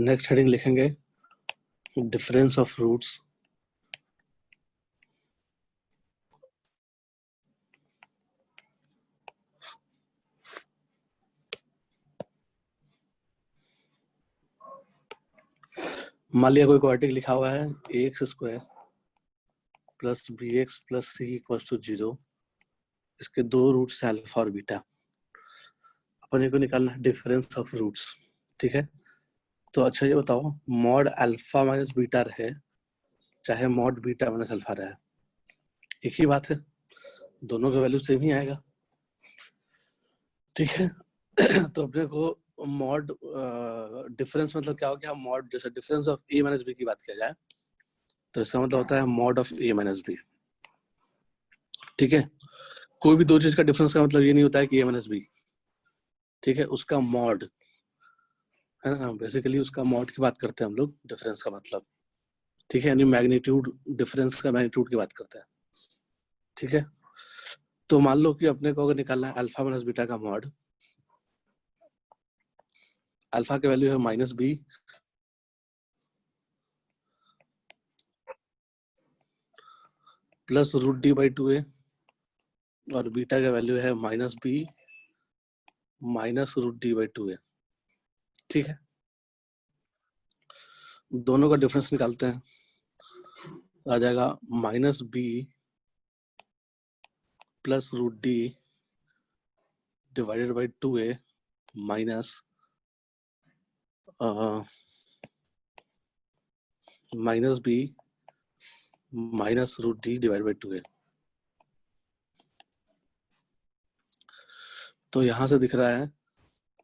Next heading लिखेंगे difference of roots. मान लिया कोई क्वाड्रेटिक लिखा हुआ है ax² plus bx plus c equals to 0। इसके दो रूट्स है अल्फा और बीटा। अपन को निकालना है डिफरेंस ऑफ रूट्स। ठीक है, तो अच्छा ये बताओ, मॉड अल्फा माइनस बीटा रहे चाहे मॉड बीटा माइनस अल्फा रहे, एक ही बात है, दोनों का वैल्यू सेम ही आएगा। ठीक है तो अपने को मॉड डिफरेंस मतलब क्या हो गया, मॉड जैसे difference of a minus B की बात किया जाए तो इसका मतलब होता है mod of a minus B. ठीक है, कोई भी दो चीज का डिफरेंस का मतलब ये नहीं होता है कि a माइनस बी। ठीक है, उसका मॉड है ना, बेसिकली उसका मॉड की बात करते हैं हम लोग डिफरेंस का मतलब। ठीक है, यानी मैग्नीट्यूड, डिफरेंस का मैग्नीट्यूड की बात करते हैं। ठीक है, तो मान लो कि अपने को अगर निकालना है अल्फा माइनस बीटा का मॉड, अल्फा की वैल्यू है minus B plus root D by 2a और बीटा का वैल्यू है minus B minus root D by 2a। ठीक है, दोनों का डिफरेंस निकालते हैं, आ जाएगा minus B plus root D divided by 2a minus minus B minus root D divide by 2a। तो यहां से दिख रहा है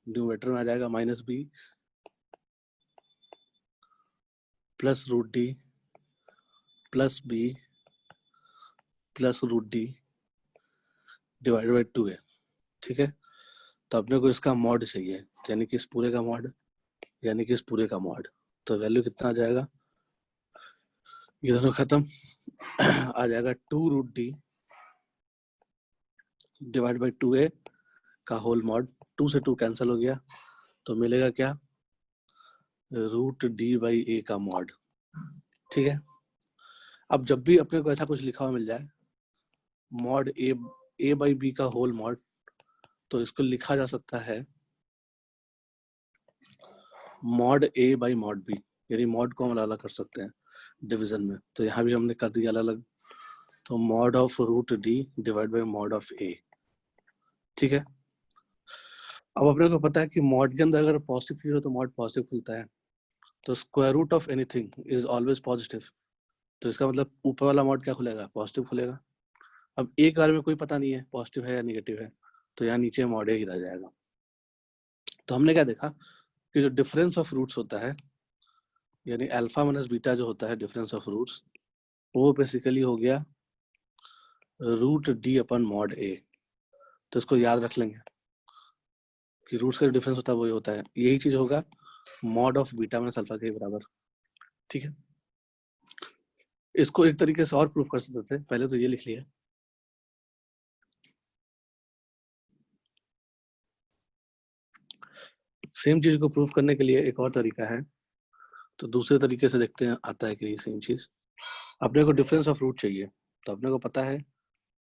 न्यूमरेटर में आ जाएगा minus B plus root D plus B plus root D divided by 2a। ठीक है, तो अपने को इसका मॉड चाहिए, यानी कि इस पूरे का मॉड, यानी कि इस पूरे का मॉड। तो वैल्यू कितना आ जाएगा, ये दोनों खत्म आ जाएगा 2 root D divide by 2a का होल मॉड। 2 से 2 कैंसिल हो गया तो मिलेगा क्या, रूट डी बाई ए का मॉड। ठीक है, अब जब भी अपने को ऐसा कुछ लिखा हुआ मिल जाए मॉड ए बाई बी का होल मॉड, तो इसको लिखा जा सकता है mod A by mod B, यानी मॉड को हम अलग अलग कर सकते हैं डिवीजन में। तो यहाँ भी हमने कर दिया अलग अलग, तो mod of root D divide by mod of A. ठीक है, अब अपने को पता है कि मॉड के अंदर अगर पॉजिटिव चीज हो तो मॉड पॉजिटिव खुलता है, तो square root of anything is always positive. तो इसका मतलब ऊपर वाला मॉड क्या खुलेगा, पॉजिटिव खुलेगा। अब एक बार में कोई पता नहीं है पॉजिटिव है या निगेटिव है, तो यहाँ नीचे मॉड ही रह जाएगा। तो हमने क्या देखा कि जो डिफरेंस ऑफ रूट्स होता है, यानी अल्फा माइनस बीटा जो होता है डिफरेंस ऑफ रूट्स, वो बेसिकली हो गया root D upon mod A. तो इसको याद रख लेंगे कि रूट्स का जो डिफरेंस होता है वही होता है, यही चीज होगा mod of beta minus alpha के बराबर। ठीक है, इसको एक तरीके से और प्रूफ कर सकते थे, पहले तो ये लिख लिया। सेम चीज को प्रूफ करने के लिए एक और तरीका है, तो दूसरे तरीके से देखते हैं आता है कि ये सेम चीज। अपने को डिफरेंस ऑफ रूट चाहिए, तो अपने को पता है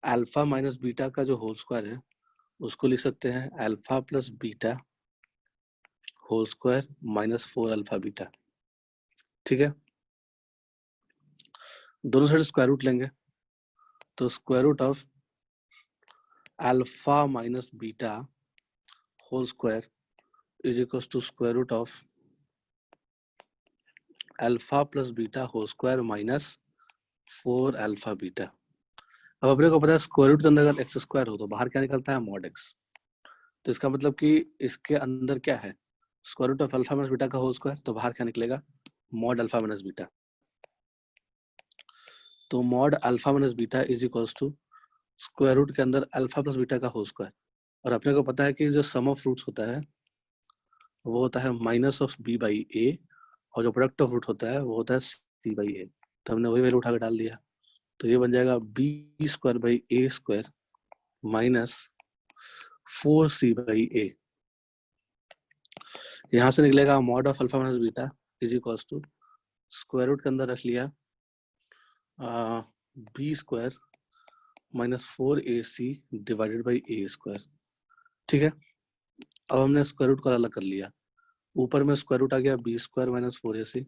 अल्फा माइनस बीटा का जो होल स्क्वायर है उसको लिख सकते हैं alpha plus beta whole square minus 4 alpha beta. ठीक है, दोनों साइड स्क्वायर रूट लेंगे, तो square root of alpha minus beta whole square is equal to square root of alpha plus beta whole square minus 4 alpha beta. अब अपने को पता है स्क्वायर रूट के अंदर अगर एक्स स्क्वायर हो तो बाहर क्या निकलता है, मॉड एक्स। तो इसका मतलब कि इसके अंदर क्या है, square root of alpha minus beta का होल स्क्वायर, तो बाहर क्या निकलेगा, मॉड अल्फा माइनस बीटा। तो mod alpha minus beta is equals to square root के अंदर अल्फा प्लस बीटा का होल स्क्वायर। और अपने को पता है कि जो सम ऑफ रूट्स होता है वो होता है माइनस ऑफ बी बाई ए, और जो प्रोडक्ट ऑफ रूट होता है वो होता है सी बाई ए। तो हमने वही वैल्यू उठा कर डाल दिया, तो ये बन जाएगा B square by A square minus 4c by A. यहाँ से निकलेगा mod of alpha minus beta is equals to square root के अंदर रख लिया B square minus 4ac divided by A square. ठीक है, अब हमने स्क्वायर रूट को अलग कर लिया, ऊपर में स्क्वायर रूट आ गया बी स्क्वायर माइनस 4ac,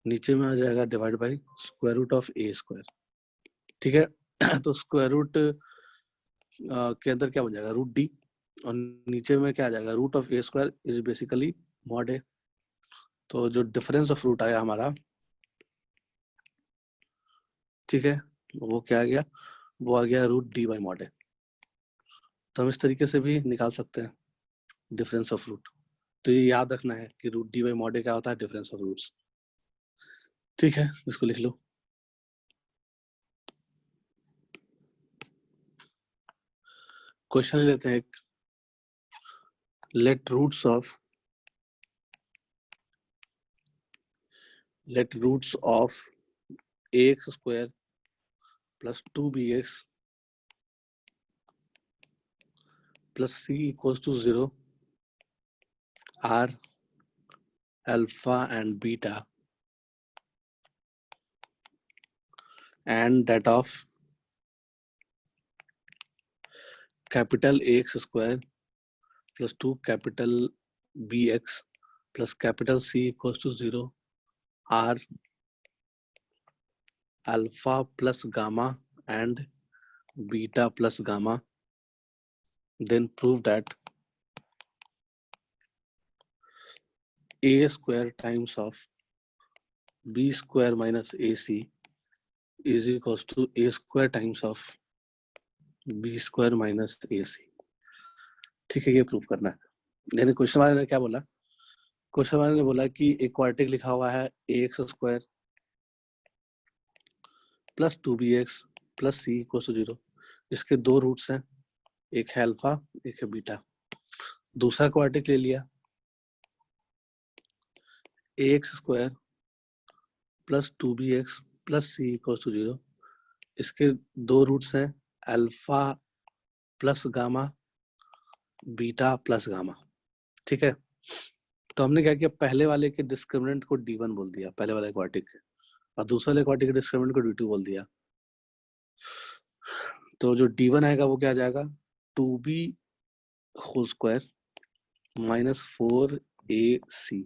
नीचे में आ जाएगा divide by square root of A square. ठीक है, तो स्क्वायर रूट के अंदर क्या बन जाएगा रूट डी, और नीचे में क्या आ जाएगा root of A square is basically mod A. तो जो डिफरेंस ऑफ रूट आया हमारा, ठीक है, वो क्या आ गया, वो आ गया root D by mod A. तो हम इस तरीके से भी निकाल सकते हैं डिफरेंस ऑफ रूट। तो ये याद रखना है कि रूट डी बाई मॉड ए क्या होता है, डिफरेंस ऑफ रूट्स। ठीक है, इसको लिख लो। क्वेश्चन लेते हैं एक, let roots of ax square plus 2bx plus c equals to 0 are alpha and beta, and that of capital Ax square plus 2 capital Bx plus capital C equals to 0 are alpha plus gamma and beta plus gamma. Then prove that a square times of b square minus ac is equals to a square times of b square minus ac. ठीक है, ये prove करना है। यानी question वाले ने क्या बोला, क्वेश्चन वाले ने बोला कि एक क्वाड्रेटिक लिखा हुआ है ax square plus 2bx plus c equal to 0, इसके दो रूट्स हैं, एक है अल्फा एक है बीटा। दूसरा क्वाड्रेटिक ले लिया ax square plus 2bx plus c equal to 0, इसके दो रूट्स हैं alpha plus gamma beta plus gamma. ठीक है, तो हमने क्या किया, पहले वाले के डिस्क्रिमिनेंट को d1 बोल दिया, पहले वाले क्वाड्रेटिक के, और दूसरे वाले क्वाड्रेटिक के डिस्क्रिमिनेंट को d2 बोल दिया। तो जो d1 आएगा वो क्या आ जाएगा 2b whole square minus 4ac।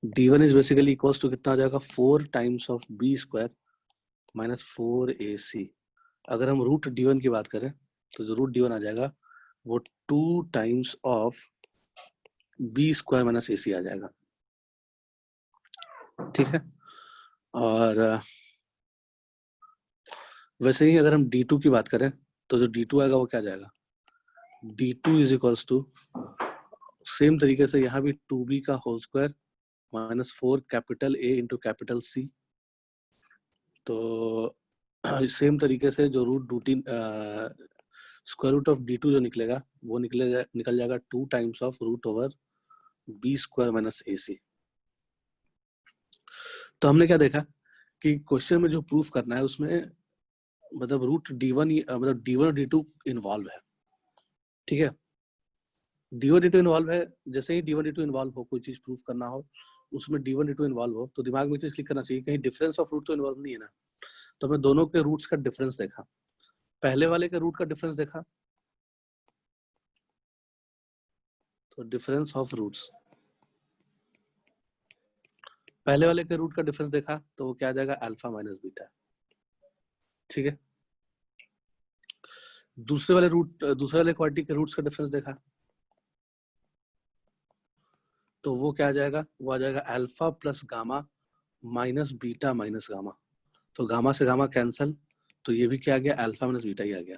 d1 is basically equals to कितना आ जाएगा 4 times of b square minus 4ac। अगर हम रूट d1 की बात करें तो जो रूट d1 आ जाएगा वो 2 times of b square minus ac आ जाएगा। ठीक है, और वैसे ही अगर हम d2 की बात करें तो जो d2 आएगा वो क्या जाएगा d2 is equals to same तरीके से यहाँ भी 2b का whole square minus 4 capital A into capital C। तो सेम तरीके से जो root routine square root of d2 जो निकलेगा वो निकल जाएगा 2 times of root over b square minus ac। तो हमने क्या देखा कि क्वेश्चन में जो प्रूफ करना है उसमें मतलब रूट d1 मतलब d1 और d2 इन्वॉल्व है। ठीक है, d1 d2 इन्वॉल्व है, जैसे ही d1 d2 इन्वॉल्व हो, कोई चीज प्रूफ करना हो उसमें d1 d2 इन्वॉल्व हो तो दिमाग में चीज क्लिक करना चाहिए, कहीं डिफरेंस ऑफ रूट तो इन्वॉल्व नहीं है ना। तो हमने दोनों के रूट्स का डिफरेंस देखा, पहले वाले के रूट का डिफरेंस देखा, तो डिफरेंस ऑफ रूट्स, पहले वाले के रूट का डिफरेंस देखा तो वो क्या आ जाएगा अल्फा माइनस बीटा। ठीक है, दूसरे वाले क्वाड्रेटिक के रूट्स का डिफरेंस देखा तो वो क्या आ जाएगा, वो आ जाएगा alpha plus gamma minus beta minus gamma. तो गामा से गामा कैंसल, तो ये भी क्या आ गया अल्फा माइनस बीटा ही आ गया।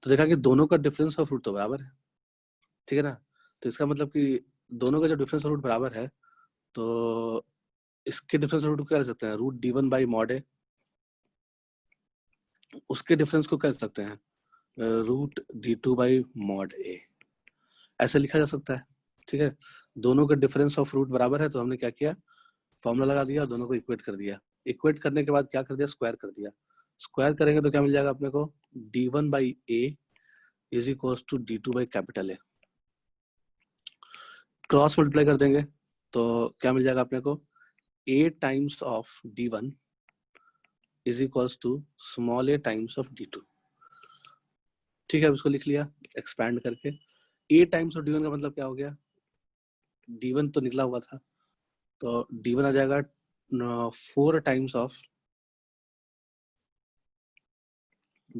तो देखा कि दोनों का डिफरेंस ऑफ रूट तो बराबर है। ठीक है ना, तो इसका मतलब कि दोनों का जो डिफरेंस ऑफ रूट बराबर है तो इसके डिफरेंस ऑफ रूट को क्या कर सकते हैं रूट d1 बाई मॉड ए, उसके डिफरेंस को कह सकते हैं रूट d2 बाई मॉड ए, ऐसे लिखा जा सकता है। ठीक है, दोनों का डिफरेंस ऑफ रूट बराबर है तो हमने क्या किया फॉर्मूला लगा दिया और दोनों को इक्वेट कर दिया। इक्वेट करने के बाद क्या कर दिया स्क्वायर कर दिया। स्क्वायर करेंगे तो क्या मिल जाएगा अपने को d1 by A is equals to d2 by capital A. Cross multiply कर देंगे तो क्या मिल जाएगा अपने को, a times of d1 is equals to small a times of d2। ठीक है, अब इसको लिख लिया एक्सपैंड करके। a टाइम्स ऑफ d1 का मतलब क्या हो गया, d1 तो निकला हुआ था, तो d1 आ जाएगा 4 times of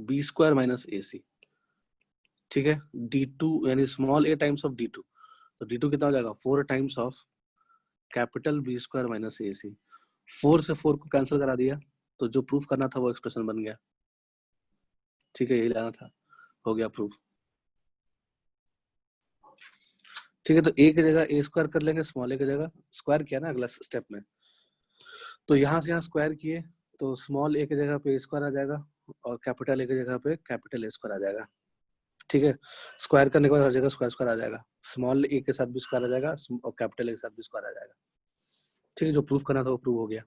b square minus ac। ठीक है, d2 यानी small a times of d2, तो d2 कितना हो जाएगा, 4 times of capital b square minus ac। 4 से 4 को कैंसिल करा दिया, तो जो प्रूफ करना था वो एक्सप्रेशन बन गया। ठीक है, यही लाना था, हो गया प्रूफ। ठीक है, तो a की जगह a स्क्वायर कर लेंगे, स्मॉल a की जगह स्क्वायर किया ना अगला स्टेप में, तो यहाँ से यहाँ स्क्वायर किए, तो स्मॉल a की जगह पे a स्क्वायर आ जाएगा और कैपिटल a की जगह पे कैपिटल a स्क्वायर आ जाएगा। ठीक है, स्क्वायर करने के बाद हर जगह स्क्वायर स्क्वायर आ जाएगा, स्मॉल a के साथ भी स्क्वायर आ जाएगा और कैपिटल a के साथ भी स्क्वायर आ जाएगा। ठीक है, जो प्रूफ करना था वो प्रूव हो गया।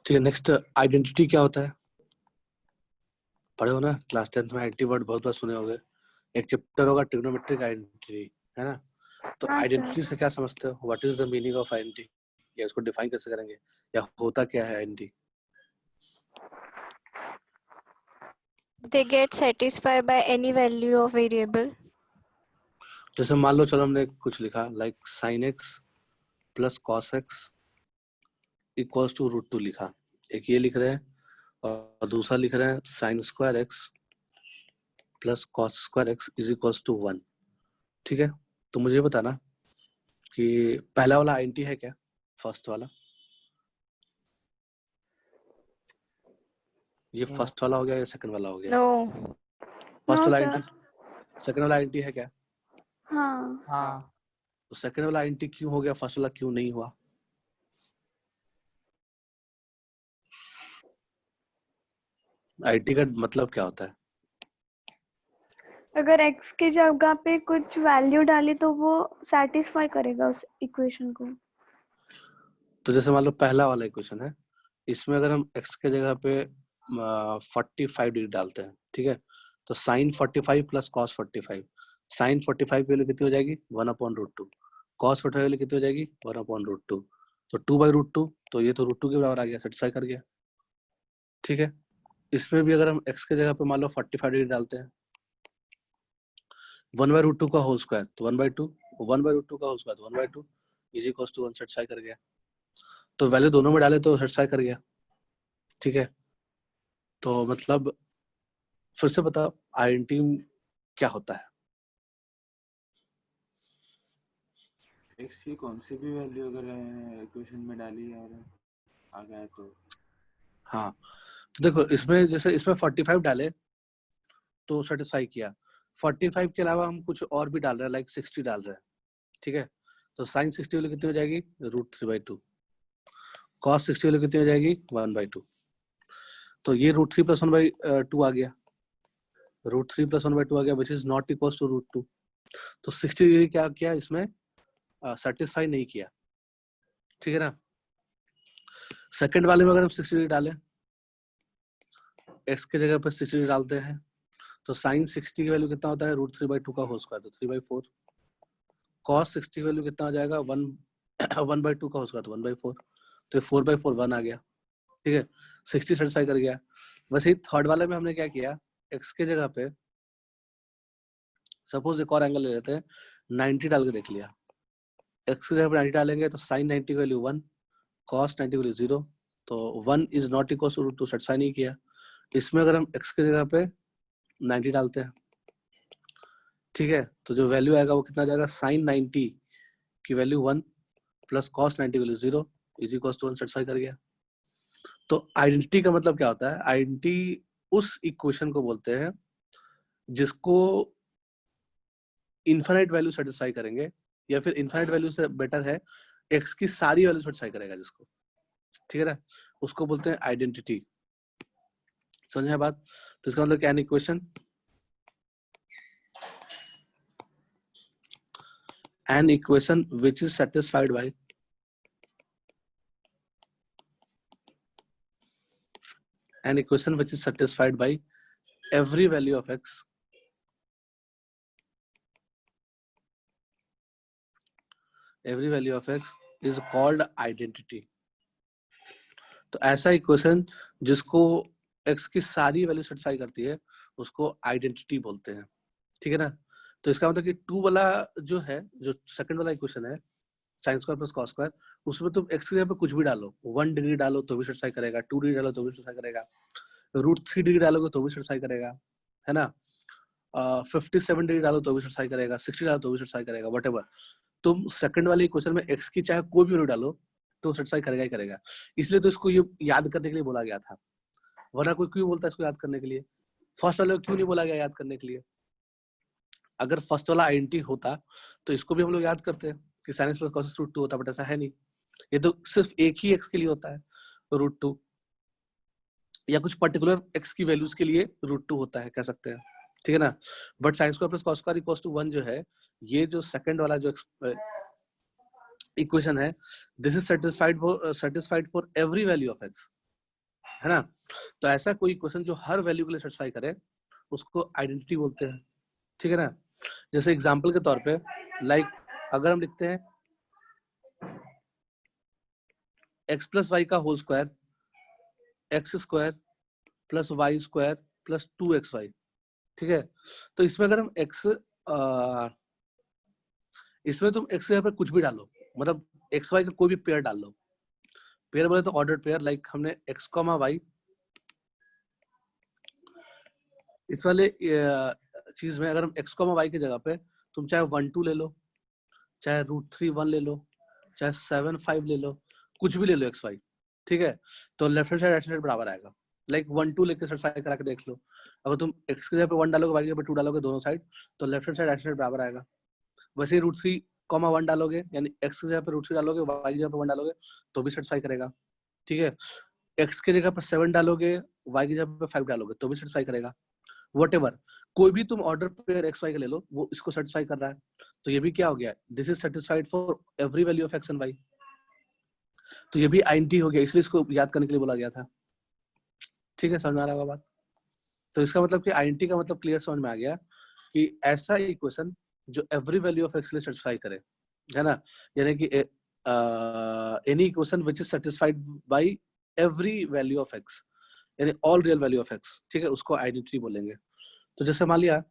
ठीक है, नेक्स्ट आइडेंटिटी क्या होता है, पढ़े हो ना क्लास 10th में, आइडेंटिटी वर्ड बहुत बार सुने होंगे। एक चैप्टर होगा ट्रिग्नोमेट्रिक आइडेंटिटी, है ना। तो हाँ आइडेंटिटी सर। से क्या समझते हो, what is the meaning of identity, या इसको डिफाइन कैसे करेंगे, या होता क्या है identity. They get satisfied by any value of variable. जैसे मान लो, चलो हमने कुछ लिखा like sine X plus cos X equals to root 2 लिखा, एक ये लिख रहे हैं, और दूसरा लिख रहे हैं sine square X plus cos square X is equals to 1। ठीक है, तो मुझे बताना कि पहला वाला आइडेंटिटी है क्या, फर्स्ट वाला, ये फर्स्ट वाला हो गया या सेकंड वाला हो गया। No. फर्स्ट No वाला sir. आइडेंटिटी, सेकंड वाला आइडेंटिटी है क्या, हाँ। हाँ। तो सेकंड वाला आइडेंटिटी क्यों हो गया, फर्स्ट वाला क्यों नहीं हुआ। आइडेंटिटी का मतलब क्या होता है, अगर x की जगह पे कुछ वैल्यू डाली तो वो सेटिस्फाई करेगा उस इक्वेशन को। तो जैसे मान लो पहला वाला इक्वेशन है, इसमें अगर हम x के जगह पे 45 डिग्री डालते हैं, ठीक है, तो साइन 45 प्लस कॉस 45, साइन 45 की वैल्यू कितनी हो जाएगी 1/√2, कॉस 45 की वैल्यू कितनी हो जाएगी 1/√2, तो 2/√2, तो ये तो √2 के बराबर आ गया, सेटिस्फाई कर गया। ठीक है, इसमें भी अगर हम x के जगह पे मान लो 45 डिग्री डालते हैं, 1/√2 का होल स्क्वायर तो 1/2, 1/√2 का होल स्क्वायर तो 1/2 इज इक्वल्स टू 1, सेटिस्फाई कर गया। तो वैल्यू दोनों में डाले तो सेटिस्फाई कर गया। ठीक है, तो मतलब फिर से बताओ आइडेंटिटी क्या होता है। एक्स की कौन सी भी वैल्यू अगर इक्वेशन में डाली और आ गया तो। हाँ, तो देखो इसमें जैसे इसमें 45 डाले तो सेटिस्फाई किया, 45 के अलावा हम कुछ और भी डाल रहे हैं, लाइक 60 डाल रहे हैं। ठीक है, तो साइन 60 वैल्यू कितनी हो जाएगी √3/2, कॉस 60 वैल्यू कितनी हो जाएगी 1/2, तो ये √3 + 1/2 आ गया, √3 + 1/2 आ गया, which is not equal to √2। तो 60 डिग्री क्या किया इसमें, सेटिस्फाई नहीं किया। ठीक है ना, सेकंड वाले में अगर हम 60 डिग्री डालें, एक्स के जगह पर 60 डिग्री डालते हैं, तो साइन 60 की वैल्यू कितना होता है √3/2 का होल स्क्वायर, तो 3/4, कॉस 60 की वैल्यू कितना आ जाएगा 1/2 का होल स्क्वायर, तो 1/4, तो 4/4 1 आ गया। ठीक है, 60 सेटिस्फाई कर गया। वैसे ही थर्ड वाले में हमने क्या किया, एक्स के जगह पे सपोज एक और एंगल ले लेते हैं, 90 डाल के देख लिया, एक्स की जगह पे 90 डालेंगे तो साइन 90 की वैल्यू 1, कॉस 90 की वैल्यू 0, तो 1 is not equal to √2, satisfy नहीं किया। इसमें अगर हम एक्स की जगह पे 90 डालते हैं, ठीक है, तो जो वैल्यू आएगा वो कितना जाएगा, साइन 90 की वैल्यू 1 प्लस कॉस 90 की value 0 is equal to 1, satisfy कर गया। तो आइडेंटिटी का मतलब क्या होता है, आइडेंटिटी उस इक्वेशन को बोलते हैं जिसको इनफाइनाइट वैल्यू सेटिस्फाई करेंगे, या फिर इनफाइनाइट वैल्यू से बेटर है एक्स की सारी वैल्यू सेटिस्फाई करेगा जिसको। ठीक है ना, उसको बोलते हैं आइडेंटिटी। समझ में बात, तो इसका मतलब क्या है, equation an equation which is satisfied by an equation which is satisfied by every value of x is called identity. तो ऐसा इक्वेशन जिसको x की सारी वैल्यू सेटिस्फाई करती है उसको आइडेंटिटी बोलते हैं, ठीक है ना। तो इसका मतलब कि 2 वाला जो है, जो सेकंड वाला इक्वेशन है sin square plus cos square, उसमें तुम x की जगह पे कुछ भी डालो, 1 डिग्री डालो तो भी सेटिस्फाई करेगा, 2 डिग्री डालो तो भी सेटिस्फाई करेगा, √3 डिग्री डालोगे तो भी सेटिस्फाई करेगा, है ना, 57 डिग्री डालो तो भी सेटिस्फाई करेगा, 60 डालो तो भी सेटिस्फाई करेगा, व्हाटएवर। तुम सेकंड वाले इक्वेशन में x की चाहे कोई भी वैल्यू डालो तो सेटिस्फाई करेगा ही करेगा। इसलिए तो इसको ये याद करने के लिए बोला गया था, वरना कोई क्यों बोलता है इसको याद करने के लिए? फर्स्ट वाले को क्यों नहीं बोला गया याद करने के लिए? अगर फर्स्ट वाला आइडेंटिटी होता तो इसको भी हम लोग याद करते हैं कि sin x plus cos x √2 होता, बट ऐसा है नहीं। ये तो सिर्फ एक ही x के लिए होता है √2, या कुछ पर्टिकुलर x की वैल्यूज के लिए √2 होता है, कह सकते हैं, ठीक है ना। But sin square plus cos square equals to 1 जो है, ये जो सेकंड वाला जो इक्वेशन है, this is satisfied for every value of x, है ना। तो ऐसा कोई इक्वेशन जो हर वैल्यू के लिए सेटिस्फाई करे उसको आइडेंटिटी बोलते हैं, ठीक है ना। जैसे एग्जांपल के तौर पे लाइक अगर हम लिखते हैं x प्लस वाई का whole square x square plus Y square plus 2xy, ठीक है। तो इसमें अगर हम इसमें तुम x पे कुछ भी डालो, मतलब xy का कोई भी पेयर डाल लो, पेयर बोले तो ऑर्डर्ड पेयर, लाइक हमने x, y, इस वाले चीज में अगर हम x, y की जगह पे तुम चाहे 1 2 ले लो, चाहे √3 1 ले लो, चाहे 7 5 ले लो, कुछ भी ले लो xy, ठीक है। तो left hand side right side बराबर आएगा। लाइक 1 2 लेके सेटिस्फाई करा के देख लो, अगर तुम x की जगह पे 1 डालोगे, y की जगह पे 2 डालोगे दोनों साइड, तो left hand side right side बराबर आएगा। वैसे ही √3, 1 डालोगे, यानी x की जगह पे √3 डालोगे, y की जगह पे 1 डालोगे तो भी सेटिस्फाई करेगा, ठीक है। x की जगह पे 7 डालोगे, y की जगह पे 5 डालोगे तो भी सेटिस्फाई करेगा, व्हाटएवर। कोई भी तुम ऑर्डर पेयर x y का ले लो, वो इसको सेटिस्फाई कर रहा है, तो ये भी क्या हो गया, this is satisfied for every value of x and y। तो ये भी आइडेंटिटी हो गया, इसलिए इसको याद करने के लिए बोला गया था, ठीक है। समझ में आ रहा होगा बात? तो इसका मतलब कि आइडेंटिटी का मतलब क्लियर समझ में आ गया कि ऐसा इक्वेशन जो एवरी वैल्यू ऑफ x के लिए सेटिस्फाई करे, है ना, यानी कि any equation which is satisfied by every value of x, यानी all real value of x, ठीक है, उसको आइडेंटिटी बोलेंगे। तो जैसे मान लिया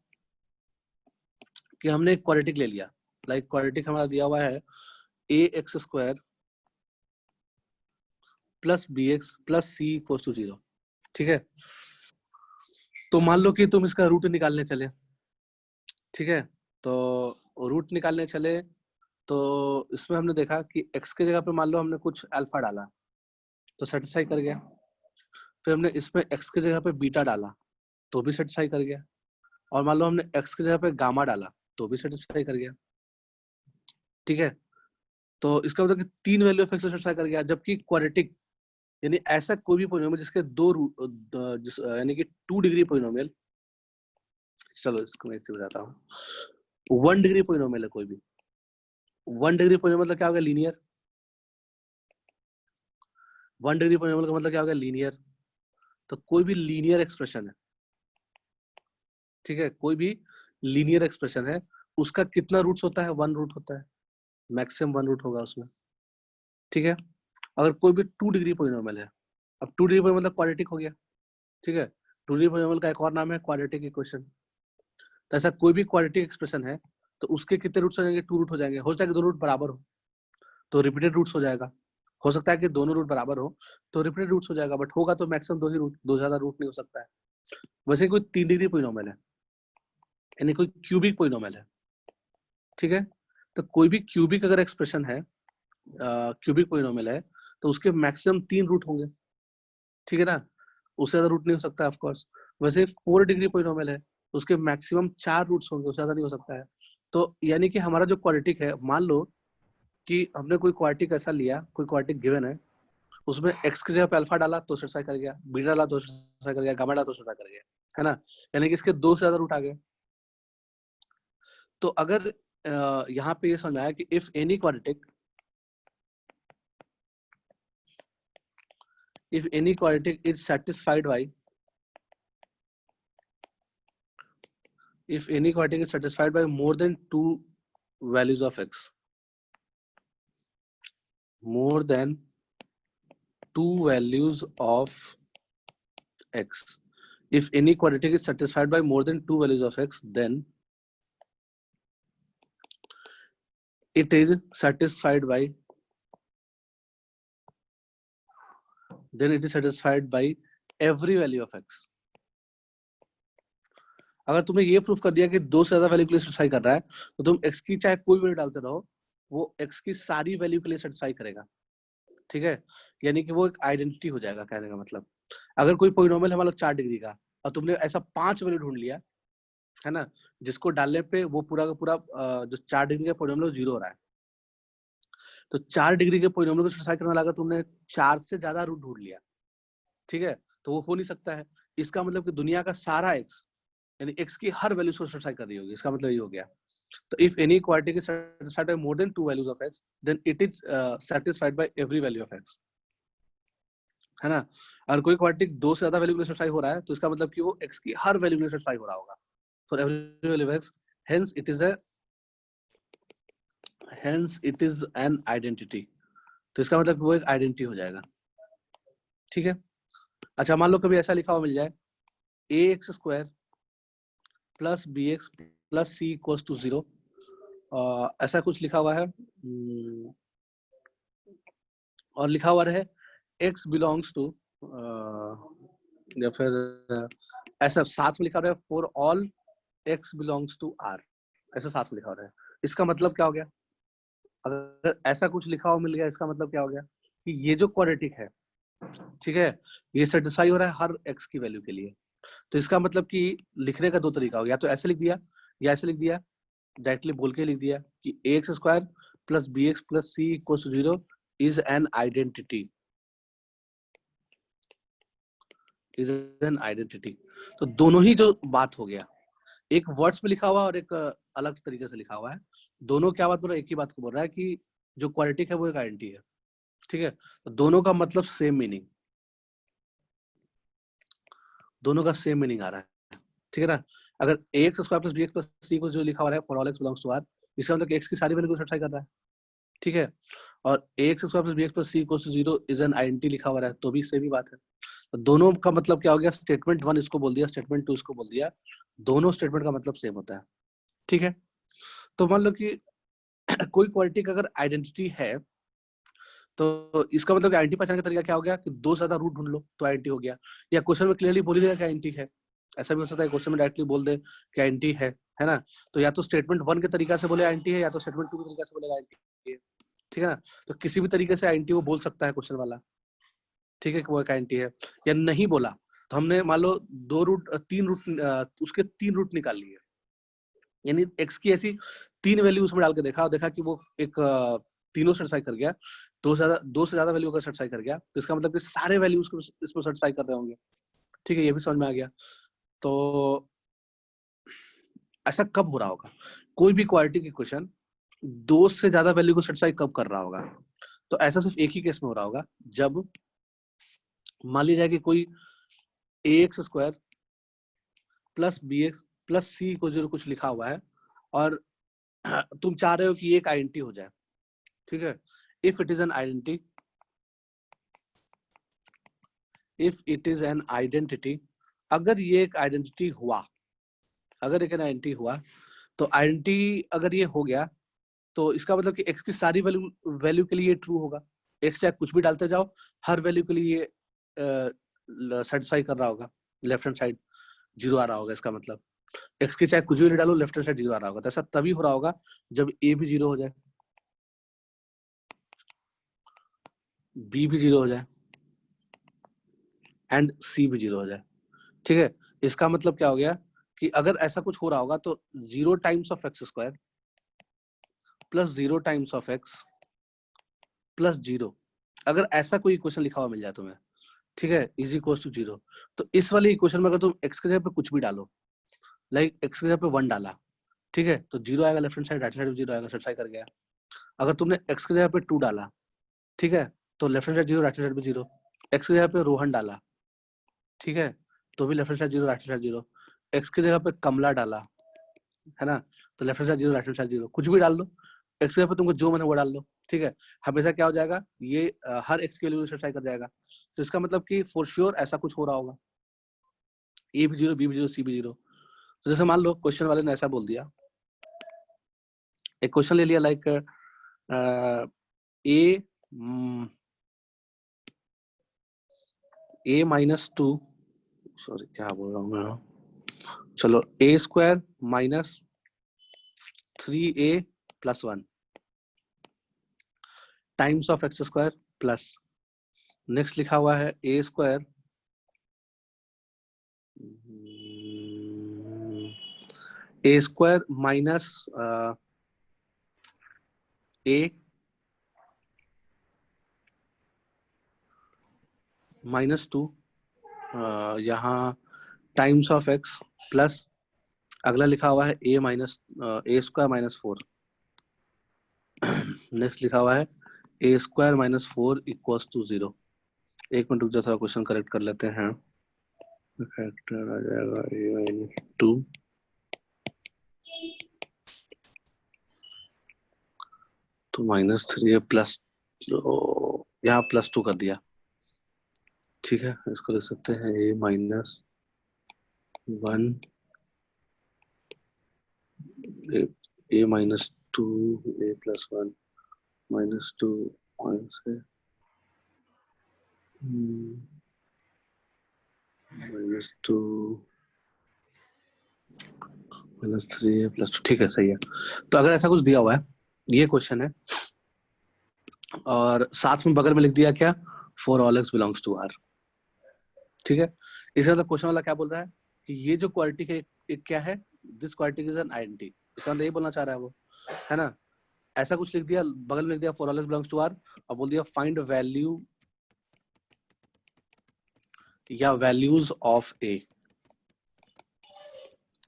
कि हमने एक क्वाड्रेटिक ले लिया, लाइक क्वाड्रेटिक हमारा दिया हुआ है ax² plus bx plus c equals to 0, ठीक है। तो मान लो कि तुम इसका रूट निकालने चले, ठीक है। तो रूट निकालने चले तो इसमें हमने देखा कि x की जगह पे मान लो हमने कुछ अल्फा डाला तो सेटिस्फाई कर गया, फिर हमने इसमें x की जगह पे बीटा डाला तो भी सेटिस्फाई कर गया, और मान लो हमने x की जगह पे गामा डाला तो भी सेटिस्फाई कर गया, ठीक है। तो इसका मतलब कि 3 वैल्यू ऑफ x सेटिस्फाई कर गया, जबकि क्वाड्रेटिक यानी ऐसा कोई भी पोलिनोमियल जिसके दो यानी कि 2 डिग्री पोलिनोमियल, चलो इसको मैं बताता हूँ, 1 डिग्री पोलिनोमियल है कोई भी, 1 डिग्री पोलिनोमियल मतलब क्या होगा, लीनियर। 1 डिग्री पोलिनोमियल का मतलब क्या होगा, लीनियर। तो कोई भी लीनियर एक्सप्रेशन है, ठीक है, कोई भी लीनियर एक्सप्रेशन है, उसका कितना रूट्स होता है, 1 रूट होता है, मैक्सिमम 1 रूट होगा उसमें, ठीक है। अगर कोई भी 2 डिग्री पोलिनोमियल है, अब 2 डिग्री पोलिनोमियल मतलब क्वाड्रेटिक हो गया, ठीक है। 2 डिग्री पोलिनोमियल का एक और नाम है क्वाड्रेटिक इक्वेशन। तो ऐसा कोई भी क्वाड्रेटिक एक्सप्रेशन है तो उसके कितने रूट्स हो जाएंगे, 2 रूट हो जाएंगे। हो सकता है कि दोनों रूट बराबर हो तो रिपीटेड रूट्स हो जाएगा, हो सकता है कि दोनों रूट बराबर हो तो रिपीटेड रूट्स हो जाएगा, बट होगा तो मैक्सिमम 2 ही रूट, 2 ज्यादा रूट नहीं हो सकता है। वैसे कोई 3 डिग्री पोलिनोमियल है, यानी कोई क्यूबिक पोलिनोमियल है, ठीक है। तो कोई भी क्यूबिक अगर एक्सप्रेशन है, क्यूबिक पोलिनोमियल है, तो उसके मैक्सिमम 3 रूट होंगे, ठीक है ना, उससे ज्यादा रूट नहीं हो सकता ऑफ कोर्स। वैसे 4 डिग्री पोलिनोमियल है, उसके मैक्सिमम 4 रूट्स होंगे, उससे ज्यादा नहीं हो सकता है। तो यानी कि हमारा जो क्वाड्रेटिक है, मान लो कि हमने कोई क्वाड्रेटिक ऐसा लिया, कोई क्वाड्रेटिक गिवन है, उसमें x की जगह पे अल्फा डाला तो सेटिस्फाई कर गया, बीटा डाला तो सेटिस्फाई कर गया, गामा डाला तो सेटिस्फाई कर गया, है ना, यानी कि इसके 2 से ज्यादा रूट आ गए। तो अगर यहाँ पे ये समझ आया कि if any quadratic is satisfied by more than two values of x, more than two values of x, if any quadratic is satisfied by more than two values of x, then it is satisfied by every value of x. अगर तुमने ये proof कर दिया कि दो से ज्यादा value के लिए सेटिस्फाई कर रहा है, तो तुम x की चाहे कोई वैल्यू डालते रहो, वो x की सारी वैल्यू के लिए सेटिस्फाई करेगा, ठीक है। यानी कि वो एक आइडेंटिटी हो जाएगा, कहने का मतलब। अगर कोई पॉलिनोमियल है मान लो 4 डिग्री का, और तुमने ऐसा 5 वैल्यू ढूंढ लिया है ना, जिसको डालने पे वो पूरा का पूरा जो 4 डिग्री का पॉलिनोमियल जीरो हो रहा है, तो 4 डिग्री के पॉलिनोमियल को सेटिस्फाई करने लगा, तुमने 4 से ज्यादा रूट ढूंढ लिया, ठीक है, तो वो हो नहीं सकता है। इसका मतलब कि दुनिया का सारा x, यानी x की हर वैल्यू को सेटिस्फाई कर रही होगी, इसका मतलब ये हो गया। तो if any quadratic is satisfied by more than two values of x, then it is satisfied by every value of x, है ना। अगर कोई क्वाड्रेटिक दो से ज्यादा वैल्यू के लिए सेटिस्फाई हो रहा है, तो इसका मतलब कि वो x की हर वैल्यू के लिए सेटिस्फाई हो रहा होगा, for every value of x, hence it is an identity। तो इसका मतलब वो एक आइडेंटिटी हो जाएगा, ठीक है। अच्छा, मान लो कभी ऐसा लिखा हुआ मिल जाए ax² + bx + c = 0, ऐसा कुछ लिखा हुआ है, और लिखा हुआ रहे x belongs to, या फिर ऐसा साथ में लिखा रहा है for all x belongs to R, ऐसा साथ में लिखा हुआ है। इसका मतलब क्या हो गया? अगर ऐसा कुछ लिखा हुआ मिल गया, इसका मतलब क्या हो गया कि ये जो क्वाड्रेटिक है, ठीक है, ये सेटिस्फाई हो रहा है हर x की वैल्यू के लिए। तो इसका मतलब कि लिखने का दो तरीका हो गया, या तो ऐसे लिख दिया या ऐसे लिख दिया, डायरेक्टली बोल के लिख दिया कि ax² + bx + c = 0 is an identity, तो दोनों ही जो बात हो गया, एक वर्ड्स में लिखा हुआ और एक अलग तरीके से लिखा हुआ है, दोनों क्या बात बोल रहा है? एक ही बात को बोल रहा है कि जो क्वाड्रेटिक है वो एक आइडेंटिटी है, ठीक है। तो दोनों का मतलब सेम मीनिंग, दोनों का सेम मीनिंग आ रहा है, ठीक है ना। अगर ax² + bx + c को जो लिखा हुआ है for all x belongs to R, इसका मतलब x की सारी वैल्यू को सेटिस्फाई कर रहा है, ठीक है। और ax² + bx + c = 0 is an identity लिखा हुआ है, तो भी सेम ही बात है। तो दोनों का मतलब क्या हो गया? स्टेटमेंट 1 इसको बोल दिया, स्टेटमेंट 2 इसको बोल दिया, दोनों स्टेटमेंट का मतलब सेम होता है, ठीक है। तो मान लो कि कोई क्वाड्रेटिक अगर आइडेंटिटी है, तो इसका मतलब कि आइडेंटिटी पहचानने का तरीका क्या हो गया कि दो से ज्यादा रूट ढूंढ लो तो आइडेंटिटी हो गया, या क्वेश्चन में क्लियरली बोल ही देगा कि आइडेंटिटी है। ऐसा भी हो सकता है क्वेश्चन में डायरेक्टली बोल दे कि आइडेंटिटी है ना। तो या तो स्टेटमेंट 1 के तरीका से बोले आइडेंटिटी है, या तो स्टेटमेंट 2 के तरीका से बोलेगा आइडेंटिटी है, ठीक है ना। तो किसी भी तरीके से आइडेंटिटी वो बोल सकता है क्वेश्चन वाला, ठीक है, कि वो एक आइडेंटिटी है। या नहीं बोला तो हमने मान लो 3 रूट उसके 3 रूट निकाल लिए, यानी x की ऐसी 3 वैल्यू उसमें डाल के देखा, और देखा कि वो एक तीनों सेटिस्फाई कर गया, दो से ज्यादा वैल्यू अगर सेटिस्फाई कर गया, तो इसका मतलब कि सारे वैल्यू उसको इसमें सेटिस्फाई कर रहे होंगे, ठीक है। ये भी समझ में आ गया। तो ऐसा कब हो रहा होगा? कोई भी क्वाड्रेटिक इक्वेशन दो से ज्यादा वैल्यू को सेटिस्फाई कब कर रहा होगा? तो ऐसा सिर्फ एक ही केस में हो रहा होगा, जब मान लीजिए कि कोई ax² + bx + c = 0 कुछ लिखा हुआ है, और तुम चाह रहे हो कि ये एक आइडेंटिटी हो जाए, ठीक है। If it is an identity, अगर ये एक आइडेंटिटी हुआ, तो आइडेंटिटी अगर ये हो गया, तो इसका मतलब कि x की सारी वैल्यू के लिए ट्रू होगा। x चाहे कुछ भी डालते जाओ, हर वैल्यू के लिए सेटिस्फाई कर रहा होगा, लेफ्ट हैंड साइड 0 आ रहा होगा। इसका मतलब x की चाहे कुछ भी डालो, लेफ्ट हैंड साइड 0 आ रहा होगा। तो ऐसा तभी हो रहा होगा जब a भी 0 हो जाए, b भी 0 हो जाए, एंड c भी 0 हो जाए, ठीक है। इसका मतलब क्या हो गया कि अगर ऐसा कुछ हो रहा होगा, तो 0 times of x² + 0 times of x + 0, अगर ऐसा कोई इक्वेशन लिखा हुआ मिल जाए तुम्हें, ठीक है, इज इक्वल टू 0, तो इस वाली इक्वेशन में अगर तुम x के जगह पे कुछ भी डालो, लाइक x की जगह पे 1 डाला, ठीक है, तो 0 आएगा, left hand side, right side 0 आएगा, सेटिस्फाई कर गया। अगर तुमने x की जगह पे 2 डाला, ठीक है, तो left hand side 0, right hand side भी 0, x की जगह पे रोहन डाला, ठीक है, तो भी left hand side 0 right hand side 0। x की जगह पे कमला डाला, है ना, तो left hand side 0 right hand side 0, कुछ भी डाल लो, x की जगह पे तुमको जो मन है वो डाल लो, ठीक है। हमेशा क्या हो जाएगा, ये हर x के वैल्यू सेटिस्फाई कर जाएगा। तो इसका मतलब कि फॉर श्योर ऐसा कुछ हो रहा होगा, a भी 0, b भी 0, c भी 0। तो जैसे मान लो क्वेश्चन वाले ने ऐसा बोल दिया, एक क्वेश्चन ले लिया लाइक a माइनस 2, सॉरी क्या बोल रहा हूँ मैं, चलो a square minus 3a plus 1 times of x square plus, next लिखा हुआ है a square minus a minus 2 यहाँ टाइम्स ऑफ एक्स प्लस, अगला लिखा हुआ है a minus a square minus 4, next लिखा हुआ है a square minus 4 equals to 0। एक मिनट रुक जाओ, थोड़ा क्वेश्चन करेक्ट कर लेते हैं। फैक्टर आ जाएगा a माइनस 2 तो माइनस 3 प्लस, यहाँ प्लस 2 कर दिया, ठीक है, इसको लिख सकते हैं a minus 1 a minus 2 a plus 1 minus 2 minus minus 2 minus 3 plus 2, ठीक है, सही है। तो अगर ऐसा कुछ दिया हुआ है, ये क्वेश्चन है, और साथ में बगल में लिख दिया क्या, for all X belongs to R, ठीक है। इसका मतलब क्वेश्चन वाला क्या बोल रहा है कि ये जो क्वालिटी है एक क्या है, this quality is an identity, इसका मतलब ये बोलना चाह रहा है वो, है ना। ऐसा कुछ लिख दिया, बगल में लिख दिया for all X belongs to R, और बोल दिया फाइंड वैल्यू या वैल्यूज ऑफ ए,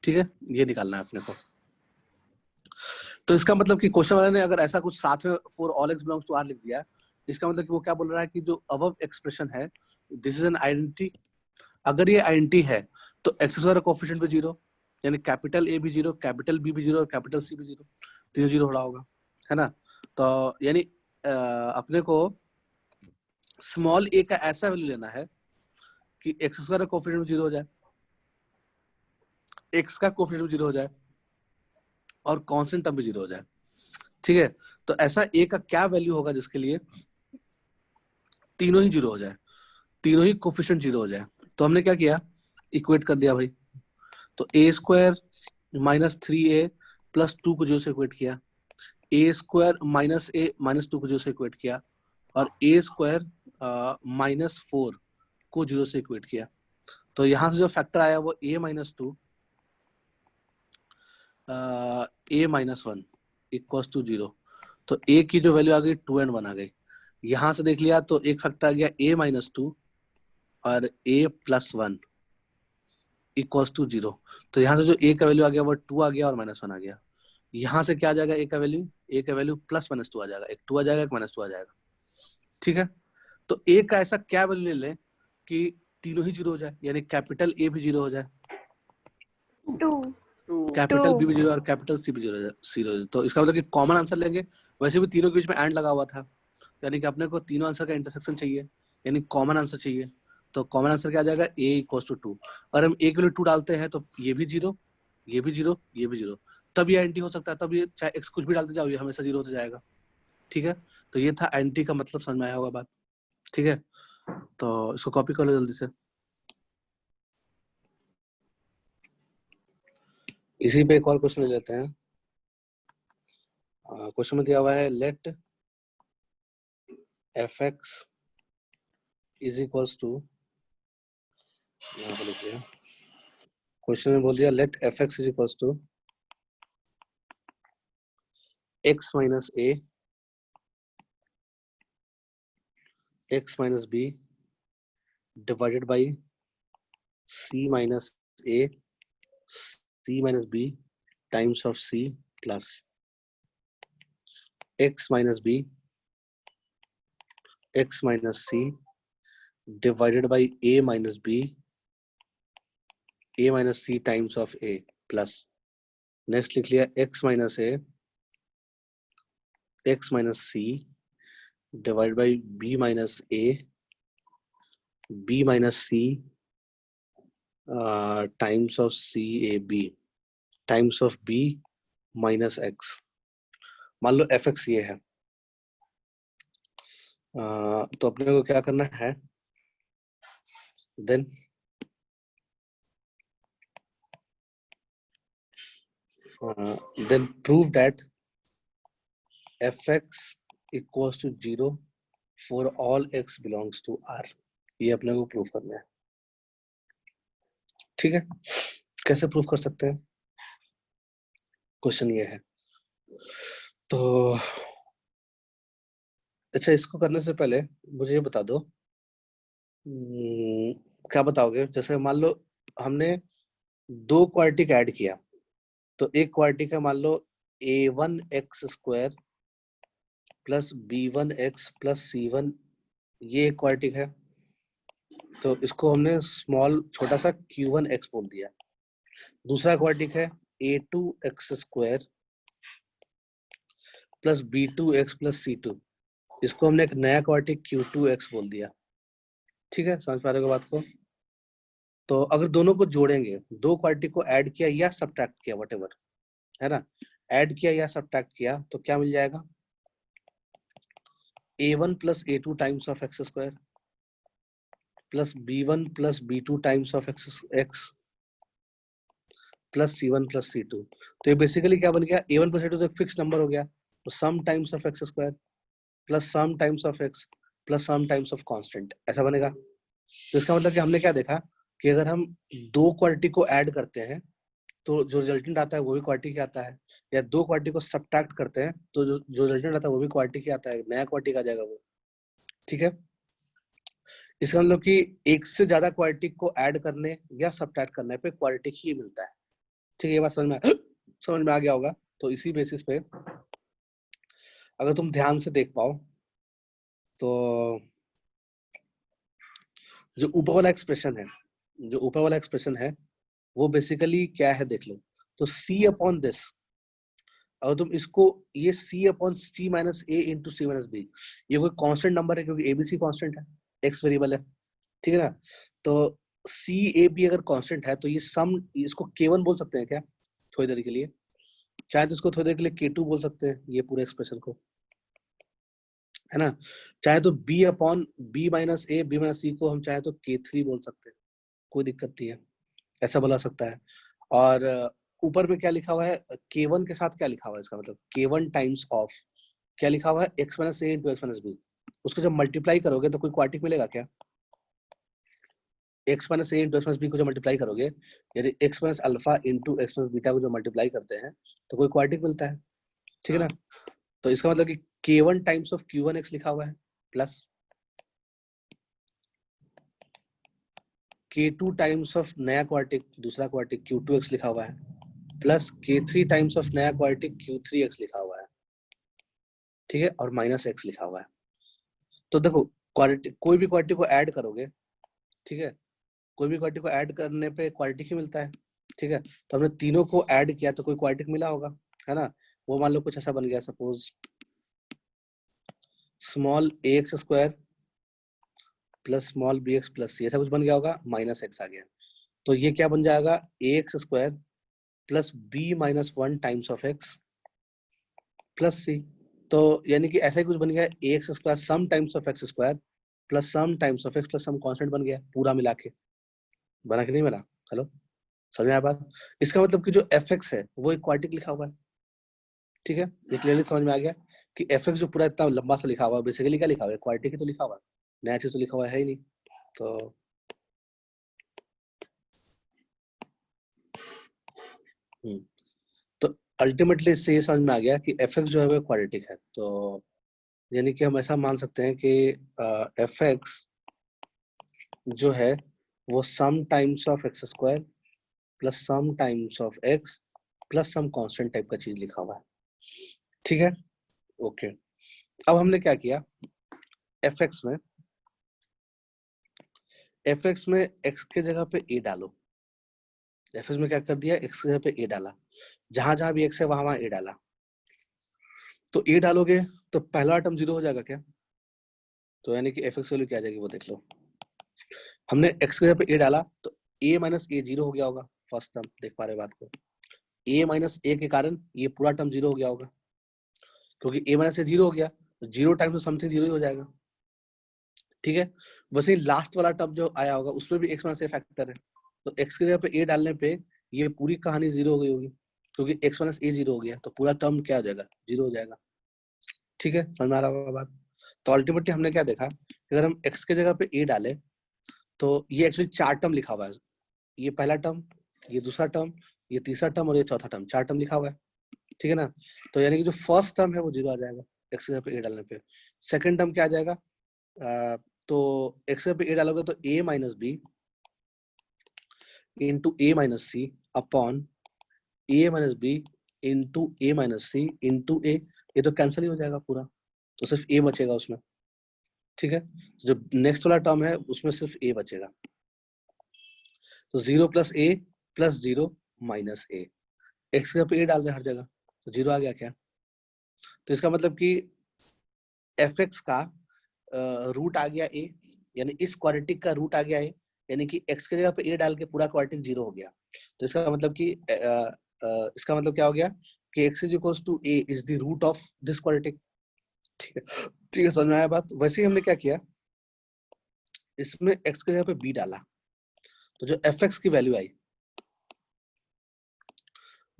ठीक है, ये निकालना है अपने को। तो इसका मतलब कि क्वेश्चन वाले ने अगर ऐसा कुछ साथ में for all X belongs to R लिख दिया, इसका मतलब कि वो क्या बोल रहा है कि जो अबव एक्सप्रेशन है दिस इज एन आइडेंटिटी। अगर ये आइडेंटिटी है तो एक्स स्क्वायर का कोएफिशिएंट भी 0, यानी कैपिटल ए भी 0, कैपिटल बी भी 0 और कैपिटल सी भी 0, तीनों 0 हो रहा होगा, है ना। तो यानी अपने को स्मॉल ए का ऐसा वैल्यू लेना है कि एक्स स्क्वायर का कोएफिशिएंट भी 0 हो जाए, एक्स का कोएफिशिएंट भी 0 हो जाए और कांस्टेंट टर्म भी 0 हो जाए, ठीक है। तो ऐसा ए का क्या वैल्यू होगा जिसके लिए तीनों ही 0 हो जाए, तीनों ही कोएफिशिएंट 0 हो जाए। तो हमने क्या किया, इक्वेट कर दिया भाई। तो ए स्क्वायर माइनस 3a प्लस 2 को 0 से इक्वेट किया, ए स्क्वायर माइनस ए माइनस 2 को 0 से इक्वेट किया, और ए स्क्वायर माइनस 4 को 0 से इक्वेट किया। तो यहाँ से जो फैक्टर आया वो a minus 2 a minus 1 equals to 0। तो a की जो वैल्यू आ गई 2 and 1 आ गई। यहाँ से देख लिया तो एक फैक्टर आ गया a माइनस 2 और a प्लस 1 इक्वल्स टू 0। तो यहाँ से जो a का वैल्यू आ गया वो 2 आ गया और माइनस 1 आ गया। यहाँ से क्या आ जाएगा, a का वैल्यू प्लस माइनस 2 आ जाएगा, एक 2 आ जाएगा एक माइनस 2 आ जाएगा, ठीक है। तो a का ऐसा क्या वैल्यू ले लें कि तीनों ही 0 हो जाए, यानी कैपिटल A भी 0 हो जाए, 2 कैपिटल Two. बी भी 0 और कैपिटल सी भी 0। तो इसका मतलब कि कॉमन आंसर लेंगे। वैसे भी तीनों के बीच में एंड लगा हुआ था, यानी कि अपने को तीनों आंसर का इंटरसेक्शन चाहिए, यानी कॉमन आंसर चाहिए। तो कॉमन आंसर क्या आ जाएगा, a इक्वल्स टू 2। और हम a के लिए 2 डालते हैं तो ये भी 0, ये भी 0, ये भी 0, तब ये आइडेंटिटी हो सकता है। तब ये चाहे x कुछ भी डालते जाओ ये हमेशा 0 होते जाएगा, ठीक है। तो ये था आइडेंटिटी का मतलब, समझ में आया होगा बात, ठीक है। तो इसको कॉपी कर लो जल्दी से। इसी पे एक और क्वेश्चन ले लेते हैं। क्वेश्चन में दिया हुआ है let fx is equals to, यहाँ पे लिख लिया, क्वेश्चन में बोल दिया let fx is equals to x minus a x minus b divided by c minus a c minus b times of c plus x minus b x minus c divided by a minus b, a minus c times of a plus, next लिख लिया x minus a, x minus c divide by b minus a, b minus c times of c a b times of b minus x। मान लो fx ये है, तो अपने को क्या करना है, then prove that fx equals to 0 for all x belongs to R। ये अपने को प्रूव करना है, ठीक है। कैसे प्रूव कर सकते हैं, क्वेश्चन ये है। तो अच्छा, इसको करने से पहले मुझे ये बता दो, क्या बताओगे, जैसे मान लो हमने दो क्वाड्रेटिक ऐड किया, तो एक क्वाड्रेटिक है मान लो a1x² plus b1x plus c1, ये एक क्वाड्रेटिक है, तो इसको हमने स्मॉल छोटा सा q1x बोल दिया। दूसरा क्वाड्रेटिक है a2x² plus b2x plus c2, इसको हमने एक नया क्वाड्रेटिक q2x बोल दिया, ठीक है। समझ पा रहे हो बात को। तो अगर दोनों को जोड़ेंगे, दो क्वाड्रेटिक को ऐड किया या सब्ट्रैक्ट किया, व्हाटएवर है ना, ऐड किया या सब्ट्रैक्ट किया, तो क्या मिल जाएगा, a1 plus a2 times of x² plus b1 plus b2 times of x plus c1 plus c2। तो ये बेसिकली क्या बन गया, a1 प्लस a2 तो एक फिक्स नंबर हो गया, तो some times of x² plus some times of x plus some times of constant, ऐसा बनेगा। तो इसका मतलब कि हमने क्या देखा कि अगर हम दो क्वाड्रेटिक को ऐड करते हैं तो जो रिजल्टेंट आता है वो भी क्वाड्रेटिक ही आता है, या दो क्वाड्रेटिक को सब्ट्रैक्ट करते हैं तो जो रिजल्टेंट आता है वो भी क्वाड्रेटिक ही आता है, नया क्वाड्रेटिक आ जाएगा वो, ठीक है। इसका मतलब कि एक से ज्यादा क्वाड्रेटिक को ऐड करने या सब्ट्रैक्ट करने पे क्वाड्रेटिक ही मिलता है, ठीक है। ये बात समझ में आ गया होगा। तो इसी बेसिस पे अगर तुम ध्यान से देख पाओ तो जो ऊपर वाला एक्सप्रेशन है वो बेसिकली क्या है देख लो। तो c अपॉन दिस, अगर तुम इसको, ये c upon c minus a into c minus b, ये कोई कांस्टेंट नंबर है क्योंकि abc कांस्टेंट है, x वेरिएबल है, ठीक है ना। तो c a b अगर कांस्टेंट है तो ये सम, इसको k1 बोल सकते हैं क्या थोड़ी देर के लिए, चाहे तो इसको थोड़ी देर के लिए k2 बोल सकते हैं, ये पूरे एक्सप्रेशन को, है ना। चाहे तो b upon b minus a b minus c को हम चाहे तो k3 बोल सकते हैं, कोई दिक्कत नहीं है, ऐसा बोला सकता है। और ऊपर में क्या लिखा हुआ है, k1 के साथ क्या लिखा हुआ है, इसका मतलब k1 टाइम्स ऑफ क्या लिखा हुआ है, x minus a into x minus b, उसको जब मल्टीप्लाई करोगे तो कोई क्वाड्रेटिक मिलेगा क्या, x minus a into x minus b को जो मल्टीप्लाई करोगे, यदि x minus alpha into x minus beta को जो मल्टीप्लाई करते हैं तो कोई क्वाड्रेटिक मिलता है, ठीक है ना। तो इसका मतलब कि k1 टाइम्स ऑफ q1x लिखा हुआ है प्लस k2 टाइम्स ऑफ नया क्वाड्रेटिक दूसरा क्वाड्रेटिक q2x लिखा हुआ है प्लस k3 टाइम्स ऑफ नया क्वाड्रेटिक q3x लिखा हुआ है, ठीक है, और माइनस x लिखा हुआ है। तो देखो क्वाड्रेटिक, कोई भी क्वाड्रेटिक को ऐड करोगे, ठीक है, कोई भी क्वाड्रेटिक को ऐड करने पे क्वाड्रेटिक ही मिलता है, ठीक है। तो हमने तीनों को ऐड किया तो कोई क्वाड्रेटिक मिला होगा, है ना। वो मान लो कुछ ऐसा बन गया, suppose small ax² plus small bx plus c, ऐसा कुछ बन गया होगा, माइनस x आ गया, तो ये क्या बन जाएगा, ax² plus b minus 1 times of x plus c। तो यानी कि ऐसा ही कुछ बन गया, ax² some times of x² plus some times of x plus some constant बन गया, पूरा मिला के बना कि नहीं बना, हेलो, समझ में आया बात। इसका मतलब कि जो fx है वो एक क्वाड्रेटिक लिखा हुआ है, ठीक है। ये क्लियरली समझ में आ गया कि fx जो पूरा इतना लंबा सा लिखा हुआ है बेसिकली क्या लिखा हुआ है, क्वाड्रेटिक ही तो लिखा हुआ है, नया चीज तो लिखा हुआ है ही नहीं। तो तो अल्टीमेटली इससे ये समझ में आ गया कि fx जो है वो क्वाड्रेटिक है। तो यानी कि हम ऐसा मान सकते हैं कि fx जो है वो some times of x² plus some times of x plus some constant type का चीज लिखा हुआ है, ठीक है, ओके। अब हमने क्या किया, fx में fx में x के जगह पे a डालो। fx में क्या कर दिया, x के जगह पे a डाला, जहां जहां भी x है वहां वहां a डाला। तो a डालोगे तो पहला टर्म 0 हो जाएगा क्या? तो यानी कि fx वैल्यू क्या आ जाएगी वो देख लो। हमने x के जगह पे a डाला तो a माइनस a 0 हो गया होगा, फर्स्ट टर्म, देख पा रहे बात को। a माइनस a के कारण ये पूरा टर्म 0 हो गया होगा, क्योंकि a माइनस a 0 हो गया तो 0 टाइम्स तो समथिंग 0 ही हो जाएगा। ठीक है, वैसे ही लास्ट वाला टर्म जो आया होगा उसमें भी x माइनस a फैक्टर है, तो x की जगह पे a डालने पे ये पूरी कहानी 0 हो गई होगी, क्योंकि x माइनस a 0 हो गया तो पूरा टर्म क्या हो जाएगा, 0 हो जाएगा। ठीक है, समझ में आ रहा होगा बात। तो अल्टीमेटली हमने क्या देखा, अगर हम x के जगह पे a डाले तो ये एक्चुअली 4 टर्म लिखा हुआ है, ये पहला टर्म, ये दूसरा टर्म, ये तीसरा टर्म और ये चौथा टर्म, 4 टर्म लिखा हुआ है। ठीक है ना, तो यानी कि जो फर्स्ट टर्म है वो 0 आ जाएगा x के जगह पे a डालने पे। सेकंड टर्म क्या आ जाएगा, तो x के जगह पे a डालोगे तो a minus B into a minus C upon a minus B into a minus C into a, ये तो कैंसिल ही हो जाएगा पूरा, तो सिर्फ a बचेगा उसमें। ठीक है, जो नेक्स्ट वाला टर्म है उसमें सिर्फ a बचेगा, तो 0 plus a plus 0 minus a, x के पे a डाल रहे हर जगह तो 0 आ गया क्या? तो इसका मतलब कि fx का रूट आ गया a, यानी इस क्वाड्रेटिक का रूट आ गया a, यानी कि x के जगह पे a डाल के पूरा क्वाड्रेटिक 0 हो गया। तो इसका मतलब कि इसका मतलब क्या हो गया कि x is equals to a is the root of this quadratic. ठीक है, समझ में आया बात। वैसे ही हमने क्या किया, इसमें x के जगह पे b डाला, तो जो fx की वैल्यू आई,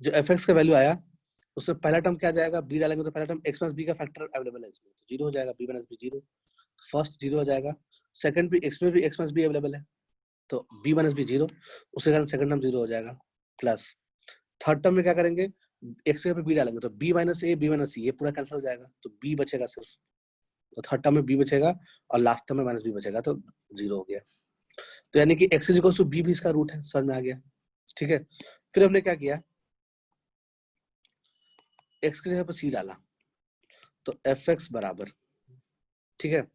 जो fx का वैल्यू आया उसमें पहला टर्म क्या जाएगा, b डालेंगे तो पहला टर्म x माइनस b का फैक्टर अवेलेबल है इसमें, तो 0 हो जाएगा, b माइनस b 0, फर्स्ट 0 हो जाएगा। सेकंड भी x में भी x माइनस b अवेलेबल है तो b माइनस b 0, उसके कारण सेकंड टर्म 0 हो जाएगा। प्लस थर्ड टर्म में क्या करेंगे, x के पे b डालेंगे तो b minus a b minus c ये पूरा कैंसिल हो जाएगा, तो b बचेगा सिर्फ, तो थर्ड टर्म में b बचेगा और लास्ट टर्म में माइनस b बचेगा, तो 0 हो गया। तो यानी कि x is equal to b भी इसका रूट है, समझ में आ गया। ठीक है, फिर हमने क्या किया, x की जगह पर c डाला तो fx बराबर, ठीक है,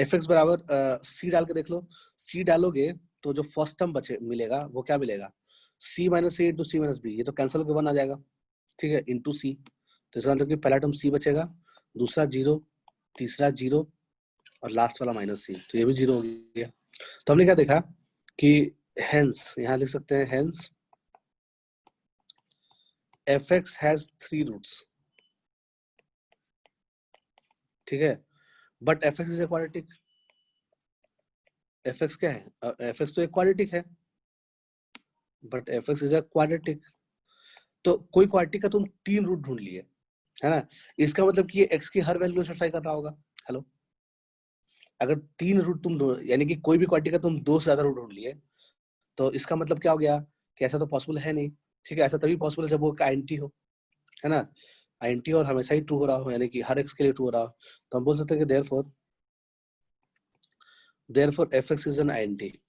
fx बराबर c डाल के देख लो, c डालोगे तो जो फर्स्ट टर्म बचे मिलेगा वो क्या मिलेगा, c minus a into C minus B, ये तो कैंसिल होकर 1 आ जाएगा। ठीक है, इंटू c, तो इसका मतलब कि पहला टर्म c बचेगा, दूसरा 0, तीसरा 0 और लास्ट वाला माइनस c, तो ये भी 0 हो गया। तो हमने क्या देखा कि हेंस, यहाँ लिख सकते हैं हेंस fx हैज 3 रूट्स। ठीक है, but fx is a quadratic, fx क्या है, fx तो एक क्वाड्रेटिक है, but fx is a quadratic. तो कोई क्वाड्रेटिक का तुम 3 रूट ढूंढ लिए, है ना, इसका मतलब कि ये x की हर वैल्यू सेटिस्फाई कर रहा होगा। हेलो, अगर 3 रूट तुम यानी कि कोई भी क्वाड्रेटिक का तुम 2 से ज्यादा रूट ढूंढ लिए, तो इसका मतलब क्या हो गया कि ऐसा तो पॉसिबल है नहीं। ठीक है, ऐसा तभी पॉसिबल है जब वो आइडेंटिटी हो, है ना, आइडेंटिटी और हमेशा ही ट्रू हो रहा हो, यानी कि हर x के लिए ट्रू हो रहा हो, तो हम बोल सकते हैं कि therefore fx is an identity,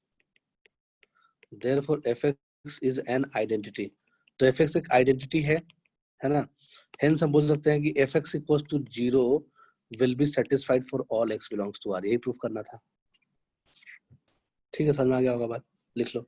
therefore fx is an identity, तो fx एक आइडेंटिटी है ना, हेंस हम बोल सकते हैं कि fx equals to 0 will be satisfied for all x belongs to R, यही प्रूफ करना था। ठीक है, समझ में आ गया होगा बात, लिख लो।